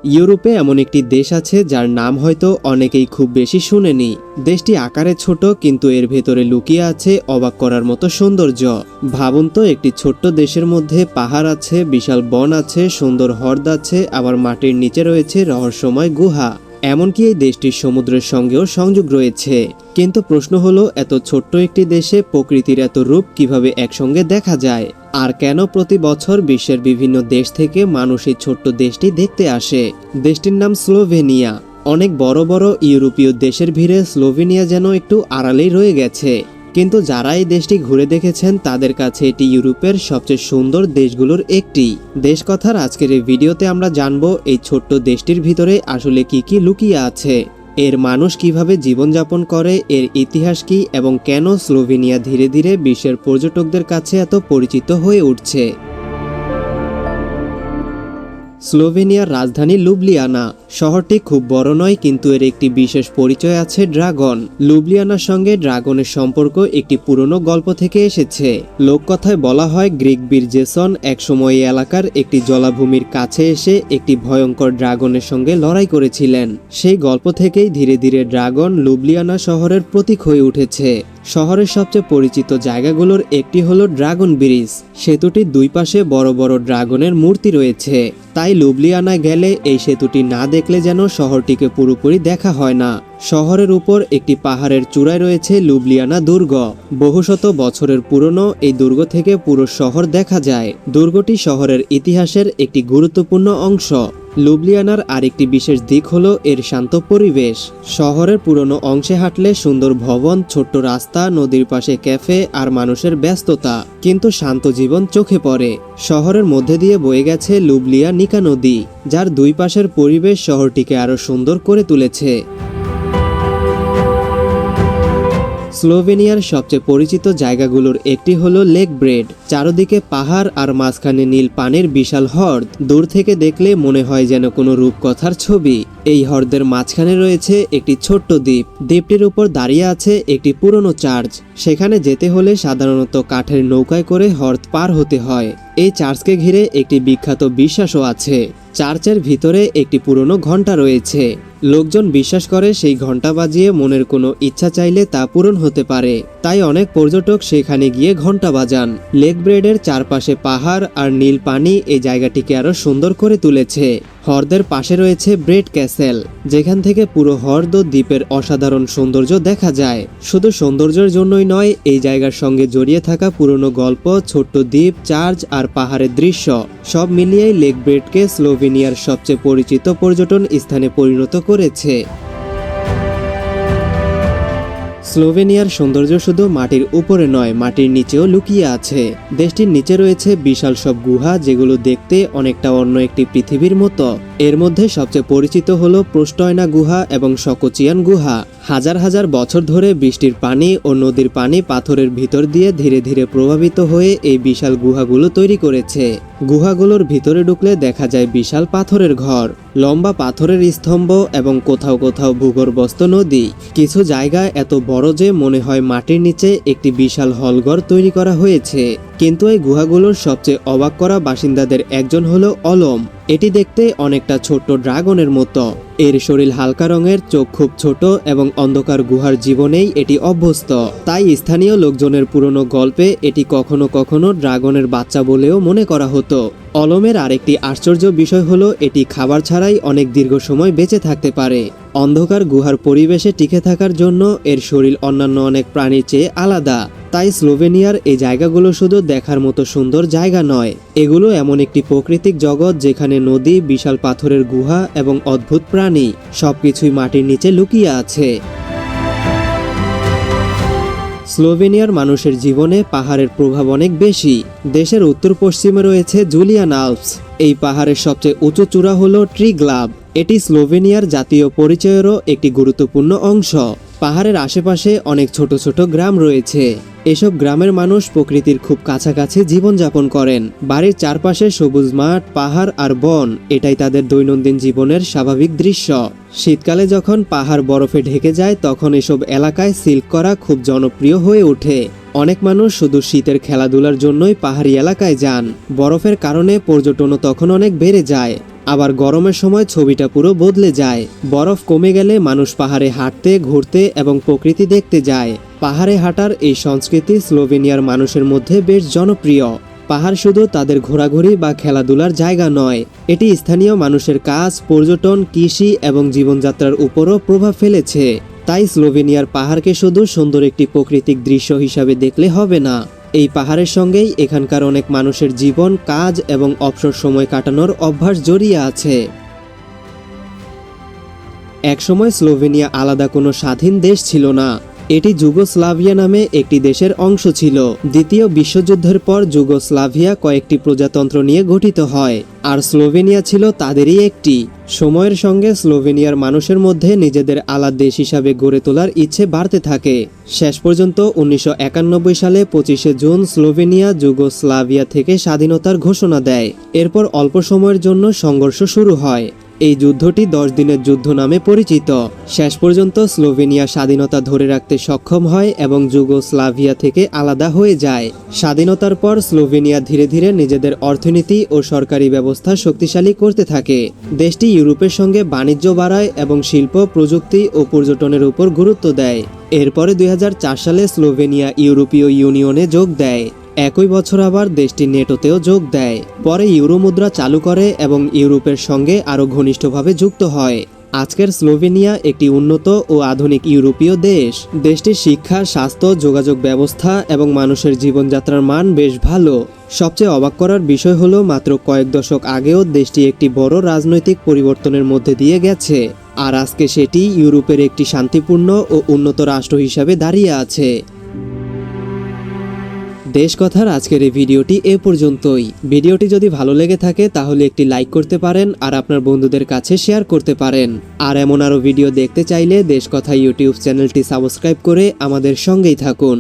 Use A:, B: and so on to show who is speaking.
A: ইউরোপে এমন একটি দেশ আছে যার নাম হয়তো অনেকেই খুব বেশি শুনেনি। দেশটি আকারে ছোট, কিন্তু এর ভেতরে লুকিয়ে আছে অবাক করার মতো সৌন্দর্য। ভাবুন তো, একটি ছোট্ট দেশের মধ্যে পাহাড় আছে, বিশাল বন আছে, সুন্দর হ্রদ আছে, আবার মাটির নিচে রয়েছে রহস্যময় গুহা। এমনকি এই দেশটির সমুদ্রের সঙ্গেও সংযোগ রয়েছে। কিন্তু প্রশ্ন হলো, এত ছোট্ট একটি দেশে প্রকৃতির এত রূপ কিভাবে একসঙ্গে দেখা যায়? আর কেন প্রতি বছর বিশ্বের বিভিন্ন দেশ থেকে মানুষ এই ছোট্ট দেশটি দেখতে আসে? দেশটির নাম স্লোভেনিয়া। অনেক বড় বড় ইউরোপীয় দেশের ভিড়ে স্লোভেনিয়া যেন একটু আড়ালেই রয়ে গেছে। কিন্তু যারা এই দেশটি ঘুরে দেখেছেন তাদের কাছে এটি ইউরোপের সবচেয়ে সুন্দর দেশগুলোর একটি। দেশ কথার আজকের এই ভিডিওতে আমরা জানবো এই ছোট্ট দেশটির ভিতরে আসলে কি কি লুকিয়ে আছে, এর মানুষ কিভাবে জীবনযাপন করে, এর ইতিহাস কি, এবং কেন স্লোভেনিয়া ধীরে ধীরে বিশ্বের পর্যটকদের কাছে এত পরিচিত হয়ে উঠছে। স্লোভেনিয়ার রাজধানী লুবলিয়ানা। শহরটি খুব বড় নয়, কিন্তু এর একটি বিশেষ পরিচয় আছে, ড্রাগন। লুবলিয়ানার সঙ্গে ড্রাগনের সম্পর্ক একটি পুরনো গল্প থেকে এসেছে। লোককথায় বলা হয়, গ্রিক বীর জেসন একসময় এই এলাকার একটি জলাভূমির কাছে এসে একটি ভয়ঙ্কর ড্রাগনের সঙ্গে লড়াই করেছিলেন। সেই গল্প থেকেই ধীরে ধীরে ড্রাগন লুবলিয়ানা শহরের প্রতীক হয়ে উঠেছে। শহরের সবচেয়ে পরিচিত জায়গাগুলোর একটি হলো ড্রাগন ব্রিজ। সেতুটির দুই পাশে বড় বড় ড্রাগনের মূর্তি রয়েছে। তাই লুবলিয়ানায় গেলে এই সেতুটি না দেখলে যেন শহরটিকে পুরোপুরি দেখা হয় না। শহরের উপর একটি পাহাড়ের চূড়ায় রয়েছে লুবলিয়ানা দুর্গ। বহুশত বছরের পুরনো এই দুর্গ থেকে পুরো শহর দেখা যায়। দুর্গটি শহরের ইতিহাসের একটি গুরুত্বপূর্ণ অংশ। লুবলিয়ানার আরেকটি বিশেষ দিক হলো এর শান্ত পরিবেশ। শহরের পুরনো অংশে হাঁটলে সুন্দর ভবন, ছোট্ট রাস্তা, নদীর পাশে ক্যাফে আর মানুষের ব্যস্ততা, কিন্তু শান্ত জীবন চোখে পড়ে। শহরের মধ্যে দিয়ে বয়ে গেছে লুবলিয়া নিকা নদী, যার দুই পাশের পরিবেশ শহরটিকে আরো সুন্দর করে তুলেছে। স্লোভেনিয়ার সবচেয়ে পরিচিত জায়গাগুলোর একটি হলো লেক ব্রেড। চারদিকে পাহাড় আর মাঝখানে নীল পানির বিশাল হ্রদ। দূর থেকে দেখলে মনে হয় যেন কোনো রূপকথার ছবি। এই হ্রদের মাঝখানে রয়েছে একটি ছোট্ট দ্বীপ। দ্বীপটির উপর দাঁড়িয়ে আছে একটি পুরনো চার্চ। সেখানে যেতে হলে সাধারণত কাঠের নৌকায় করে হ্রদ পার হতে হয়। এই চার্চকে ঘিরে একটি বিখ্যাত বিশ্বাসও আছে। চার্চের ভিতরে একটি পুরনো ঘণ্টা রয়েছে। লোকজন বিশ্বাস করে সেই ঘণ্টা বাজিয়ে মনের কোনো ইচ্ছা চাইলে তা পূরণ হতে পারে। তাই অনেক পর্যটক সেখানে গিয়ে ঘণ্টা বাজান। লেক ব্রেডের চারপাশে পাহাড় আর নীল পানি এই জায়গাটিকে আরো সুন্দর করে তুলেছে। হ্রদের পাশে রয়েছে ব্রেড ক্যাসেল, যেখান থেকে পুরো হ্রদ ও দ্বীপের অসাধারণ সৌন্দর্য দেখা যায়। শুধু সৌন্দর্যের জন্যই নয়, এই জায়গার সঙ্গে জড়িয়ে থাকা পুরনো গল্প, ছোট্ট দ্বীপ, চার্চ আর পাহাড়ের দৃশ্য সব মিলিয়েই লেক ব্রেডকে স্লোভেনিয়ার সবচেয়ে পরিচিত পর্যটন স্থানে পরিণত করেছে। স্লোভেনিয়ার সৌন্দর্য শুধু মাটির উপরে নয়, মাটির নিচেও লুকিয়ে আছে। দেশটির নিচে রয়েছে বিশাল সব গুহা, যেগুলো দেখতে অনেকটা অন্য একটি পৃথিবীর মতো। এর মধ্যে সবচেয়ে পরিচিত হলো প্রোস্টয়না গুহা এবং সকোচিয়ান গুহা। হাজার হাজার বছর ধরে বৃষ্টির পানি ও নদীর পানি পাথরের ভিতর দিয়ে ধীরে ধীরে প্রভাবিত হয়ে এই বিশাল গুহাগুলো তৈরি করেছে। গুহাগুলোর ভিতরে ঢুকলে দেখা যায় বিশাল পাথরের ঘর, লম্বা পাথরের স্তম্ভ এবং কোথাও কোথাও ভূগর্ভস্থ নদী। কিছু জায়গা এত বড় যে মনে হয় মাটির নিচে একটি বিশাল হলঘর তৈরি করা হয়েছে। কিন্তু এই গুহাগুলোর সবচেয়ে অবাক করা বাসিন্দাদের একজন হলো অলম। এটি দেখতে অনেকটা ছোট্ট ড্রাগনের মতো। এর শরীর হালকা রঙের, চোখ খুব ছোট এবং অন্ধকার গুহার জীবনেই এটি অভ্যস্ত। তাই স্থানীয় লোকজনের পুরনো গল্পে এটি কখনো কখনো ড্রাগনের বাচ্চা বলেও মনে করা হতো। অলমের আরেকটি আশ্চর্য বিষয় হলো এটি খাবার ছাড়াই অনেক দীর্ঘ সময় বেঁচে থাকতে পারে। অন্ধকার গুহার পরিবেশে টিকে থাকার জন্য এর শরীর অন্যান্য অনেক প্রাণীর চেয়ে আলাদা। তাই স্লোভেনিয়ার এই জায়গাগুলো শুধু দেখার মতো সুন্দর জায়গা নয়, এগুলো এমন একটি প্রাকৃতিক জগৎ যেখানে নদী, বিশাল পাথরের গুহা এবং অদ্ভুত প্রাণী সবকিছুই মাটির নিচে লুকিয়ে আছে। স্লোভেনিয়ার মানুষের জীবনে পাহাড়ের প্রভাব অনেক বেশি। দেশের উত্তর পশ্চিমে রয়েছে জুলিয়ান আল্পস। এই পাহাড়ের সবচেয়ে উঁচু চূড়া হলো ট্রিগ্লাভ। এটি স্লোভেনিয়ার জাতীয় পরিচয়েরও একটি গুরুত্বপূর্ণ অংশ। পাহাড়ের আশেপাশে অনেক ছোট ছোট গ্রাম রয়েছে। এসব গ্রামের মানুষ প্রকৃতির খুব কাছাকাছি জীবনযাপন করেন। বাড়ির চারপাশে সবুজ মাঠ, পাহাড় আর বন, এটাই তাদের দৈনন্দিন জীবনের স্বাভাবিক দৃশ্য। শীতকালে যখন পাহাড় বরফে ঢেকে যায় তখন এসব এলাকায় সিল্ক করা খুব জনপ্রিয় হয়ে ওঠে। অনেক মানুষ শুধু শীতের খেলাধুলার জন্যই পাহাড়ি এলাকায় যান। বরফের কারণে পর্যটনও তখন অনেক বেড়ে যায়। আবার গরমের সময় ছবিটা পুরো বদলে যায়। বরফ কমে গেলে মানুষ পাহাড়ে হাঁটতে, ঘুরতে এবং প্রকৃতি দেখতে যায়। পাহাড়ে হাঁটার এই সংস্কৃতি স্লোভেনিয়ার মানুষের মধ্যে বেশ জনপ্রিয়। পাহাড় শুধু তাদের ঘোরাঘুরি বা খেলাধুলার জায়গা নয়, এটি স্থানীয় মানুষের কাজ, পর্যটন, কৃষি এবং জীবনযাত্রার উপরও প্রভাব ফেলেছে। তাই স্লোভেনিয়ার পাহাড়কে শুধু সুন্দর একটি প্রাকৃতিক দৃশ্য হিসাবে দেখলে হবে না, এই পাহাড়ের সঙ্গেই এখানকার অনেক মানুষের জীবন, কাজ এবং অবসর সময় কাটানোর অভ্যাস জড়িয়ে আছে। একসময় স্লোভেনিয়া আলাদা কোনো স্বাধীন দেশ ছিল না, এটি যুগোস্লাভিয়া নামে একটি দেশের অংশ ছিল। দ্বিতীয় বিশ্বযুদ্ধের পর যুগোস্লাভিয়া কয়েকটি প্রজাতন্ত্র নিয়ে গঠিত হয়, আর স্লোভেনিয়া ছিল তাদেরই একটি। সময়ের সঙ্গে স্লোভেনিয়ার মানুষের মধ্যে নিজেদের আলাদা দেশ হিসাবে গড়ে তোলার ইচ্ছে বাড়তে থাকে। শেষ পর্যন্ত 1991 সালে 25শে জুন স্লোভেনিয়া যুগোস্লাভিয়া থেকে স্বাধীনতার ঘোষণা দেয়। এরপর অল্প সময়ের জন্য সংঘর্ষ শুরু হয়। এই যুদ্ধটি 10 দিনের যুদ্ধ নামে পরিচিত। শেষ পর্যন্ত স্লোভেনিয়া স্বাধীনতা ধরে রাখতে সক্ষম হয় এবং যুগোস্লাভিয়া থেকে আলাদা হয়ে যায়। স্বাধীনতার পর স্লোভেনিয়া ধীরে ধীরে নিজেদের অর্থনীতি ও সরকারি ব্যবস্থা শক্তিশালী করতে থাকে। দেশটি ইউরোপের সঙ্গে বাণিজ্য বাড়ায় এবং শিল্প, প্রযুক্তি ও পর্যটনের উপর গুরুত্ব দেয়। এরপরে 2004 সালে স্লোভেনিয়া ইউরোপীয় ইউনিয়নে যোগ দেয়। একই বছর আবার দেশটি নেটোতেও যোগ দেয়। পরে ইউরো মুদ্রা চালু করে এবং ইউরোপের সঙ্গে আরও ঘনিষ্ঠভাবে যুক্ত হয়। আজকের স্লোভেনিয়া একটি উন্নত ও আধুনিক ইউরোপীয় দেশ। দেশটির শিক্ষা, স্বাস্থ্য, যোগাযোগ ব্যবস্থা এবং মানুষের জীবনযাত্রার মান বেশ ভালো। সবচেয়ে অবাক করার বিষয় হলো মাত্র কয়েক দশক আগেও দেশটি একটি বড় রাজনৈতিক পরিবর্তনের মধ্যে দিয়ে গেছে, আর আজকে সেটি ইউরোপের একটি শান্তিপূর্ণ ও উন্নত রাষ্ট্র হিসাবে দাঁড়িয়ে আছে। দেশ কথার আজকের এই ভিডিওটি এ পর্যন্তই। ভিডিওটি যদি ভালো লেগে থাকে তাহলে একটি লাইক করতে পারেন আর আপনার বন্ধুদের কাছে শেয়ার করতে পারেন। আর এমন আরও ভিডিও দেখতে চাইলে দেশ কথা ইউটিউব চ্যানেলটি সাবস্ক্রাইব করে আমাদের সঙ্গেই থাকুন।